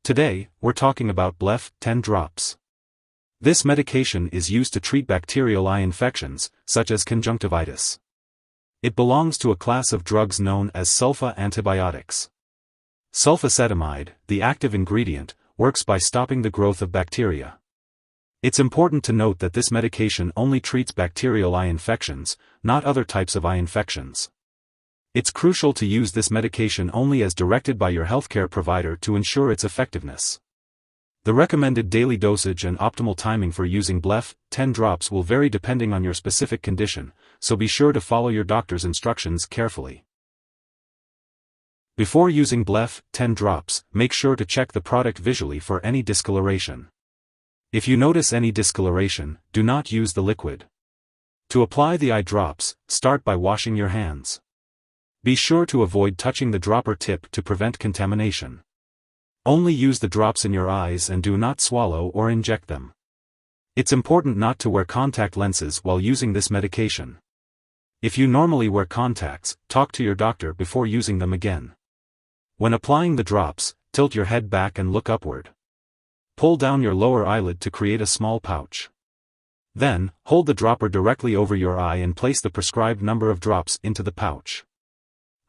Today, we're talking about Bleph-10 Drops. This medication is used to treat bacterial eye infections, such as conjunctivitis. It belongs to a class of drugs known as sulfa antibiotics. Sulfacetamide, the active ingredient, works by stopping the growth of bacteria. It's important to note that this medication only treats bacterial eye infections, not other types of eye infections. It's crucial to use this medication only as directed by your healthcare provider to ensure its effectiveness. The recommended daily dosage and optimal timing for using Bleph-10 drops will vary depending on your specific condition, so be sure to follow your doctor's instructions carefully. Before using Bleph-10 drops, make sure to check the product visually for any discoloration. If you notice any discoloration, do not use the liquid. To apply the eye drops, start by washing your hands. Be sure to avoid touching the dropper tip to prevent contamination. Only use the drops in your eyes and do not swallow or inject them. It's important not to wear contact lenses while using this medication. If you normally wear contacts, talk to your doctor before using them again. When applying the drops, tilt your head back and look upward. Pull down your lower eyelid to create a small pouch. Then, hold the dropper directly over your eye and place the prescribed number of drops into the pouch.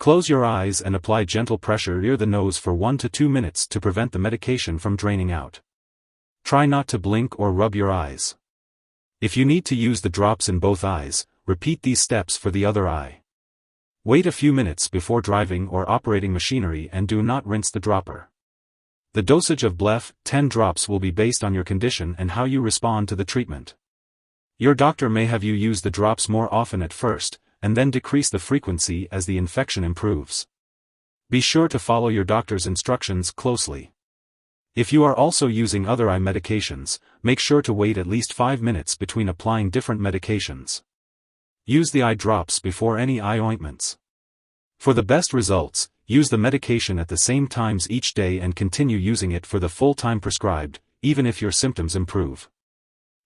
Close your eyes and apply gentle pressure near the nose for 1 to 2 minutes to prevent the medication from draining out. Try not to blink or rub your eyes. If you need to use the drops in both eyes, repeat these steps for the other eye. Wait a few minutes before driving or operating machinery and do not rinse the dropper. The dosage of Bleph-10 drops will be based on your condition and how you respond to the treatment. Your doctor may have you use the drops more often at first, and then decrease the frequency as the infection improves. Be sure to follow your doctor's instructions closely. If you are also using other eye medications, make sure to wait at least 5 minutes between applying different medications. Use the eye drops before any eye ointments. For the best results, use the medication at the same times each day and continue using it for the full time prescribed, even if your symptoms improve.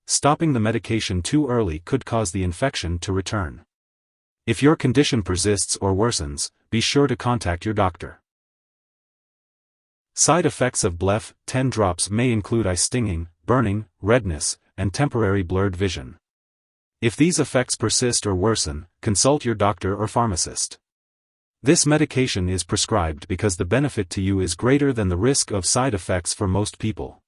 Stopping the medication too early could cause the infection to return. If your condition persists or worsens, be sure to contact your doctor. Side effects of Bleph-10 drops may include eye stinging, burning, redness, and temporary blurred vision. If these effects persist or worsen, consult your doctor or pharmacist. This medication is prescribed because the benefit to you is greater than the risk of side effects for most people.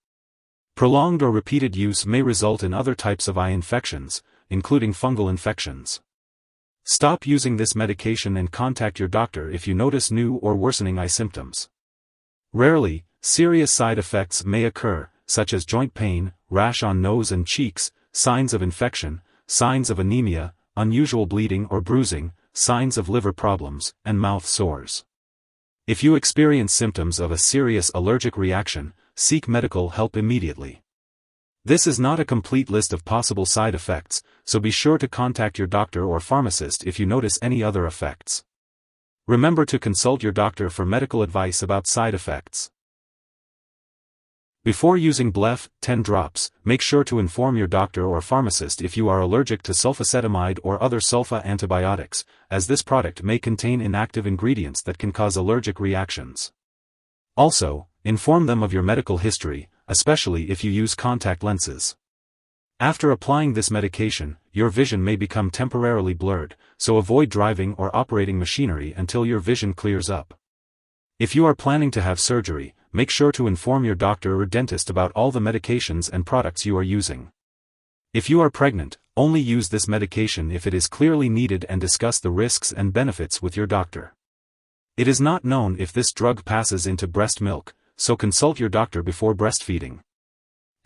Prolonged or repeated use may result in other types of eye infections, including fungal infections. Stop using this medication and contact your doctor if you notice new or worsening eye symptoms. Rarely, serious side effects may occur, such as joint pain, rash on nose and cheeks, signs of infection, signs of anemia, unusual bleeding or bruising, signs of liver problems, and mouth sores. If you experience symptoms of a serious allergic reaction, seek medical help immediately. This is not a complete list of possible side effects, so be sure to contact your doctor or pharmacist if you notice any other effects. Remember to consult your doctor for medical advice about side effects. Before using Bleph-10 drops, make sure to inform your doctor or pharmacist if you are allergic to sulfacetamide or other sulfa antibiotics, as this product may contain inactive ingredients that can cause allergic reactions. Also, inform them of your medical history, especially if you use contact lenses. After applying this medication, your vision may become temporarily blurred, so avoid driving or operating machinery until your vision clears up. If you are planning to have surgery, make sure to inform your doctor or dentist about all the medications and products you are using. If you are pregnant, only use this medication if it is clearly needed and discuss the risks and benefits with your doctor. It is not known if this drug passes into breast milk, so consult your doctor before breastfeeding.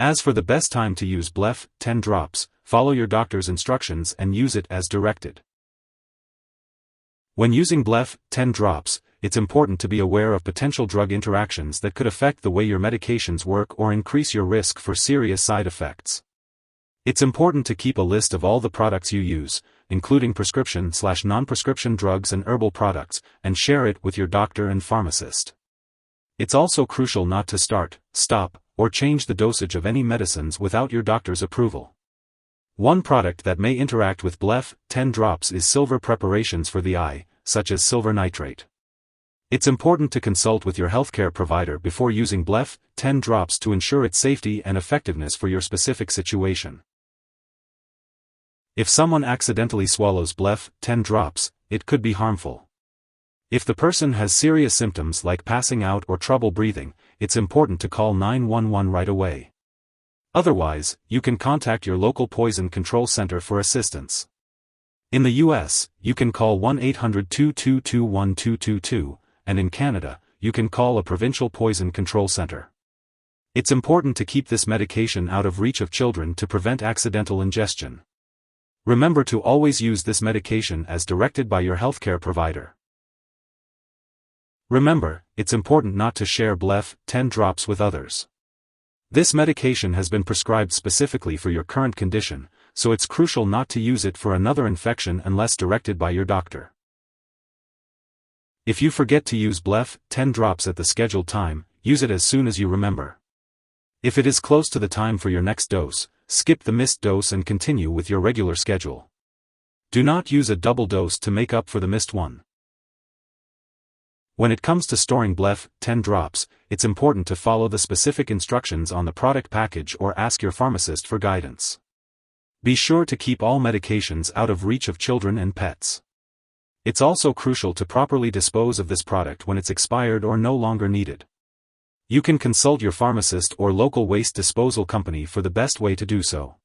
As for the best time to use Bleph-10 drops, follow your doctor's instructions and use it as directed. When using Bleph-10 drops, it's important to be aware of potential drug interactions that could affect the way your medications work or increase your risk for serious side effects. It's important to keep a list of all the products you use, including prescription/non-prescription drugs and herbal products, and share it with your doctor and pharmacist. It's also crucial not to start, stop, or change the dosage of any medicines without your doctor's approval. One product that may interact with Bleph-10 drops is silver preparations for the eye, such as silver nitrate. It's important to consult with your healthcare provider before using Bleph-10 Drops to ensure its safety and effectiveness for your specific situation. If someone accidentally swallows Bleph-10 Drops, it could be harmful. If the person has serious symptoms like passing out or trouble breathing, it's important to call 911 right away. Otherwise, you can contact your local poison control center for assistance. In the US, you can call 1-800-222-1222, and in Canada, you can call a provincial poison control center. It's important to keep this medication out of reach of children to prevent accidental ingestion. Remember to always use this medication as directed by your healthcare provider. Remember, it's important not to share Bleph-10 Drops with others. This medication has been prescribed specifically for your current condition, so it's crucial not to use it for another infection unless directed by your doctor. If you forget to use Bleph-10 Drops at the scheduled time, use it as soon as you remember. If it is close to the time for your next dose, skip the missed dose and continue with your regular schedule. Do not use a double dose to make up for the missed one. When it comes to storing Bleph-10 Drops, it's important to follow the specific instructions on the product package or ask your pharmacist for guidance. Be sure to keep all medications out of reach of children and pets. It's also crucial to properly dispose of this product when it's expired or no longer needed. You can consult your pharmacist or local waste disposal company for the best way to do so.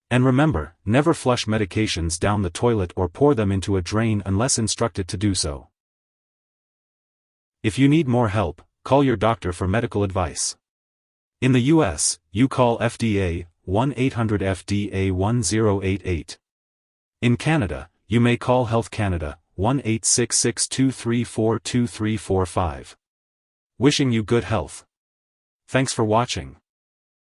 And remember, never flush medications down the toilet or pour them into a drain unless instructed to do so. If you need more help, call your doctor for medical advice. In the US, you call FDA, 1-800-FDA-1088. In Canada, you may call Health Canada, 1-866-234-2345. Wishing you good health. Thanks for watching.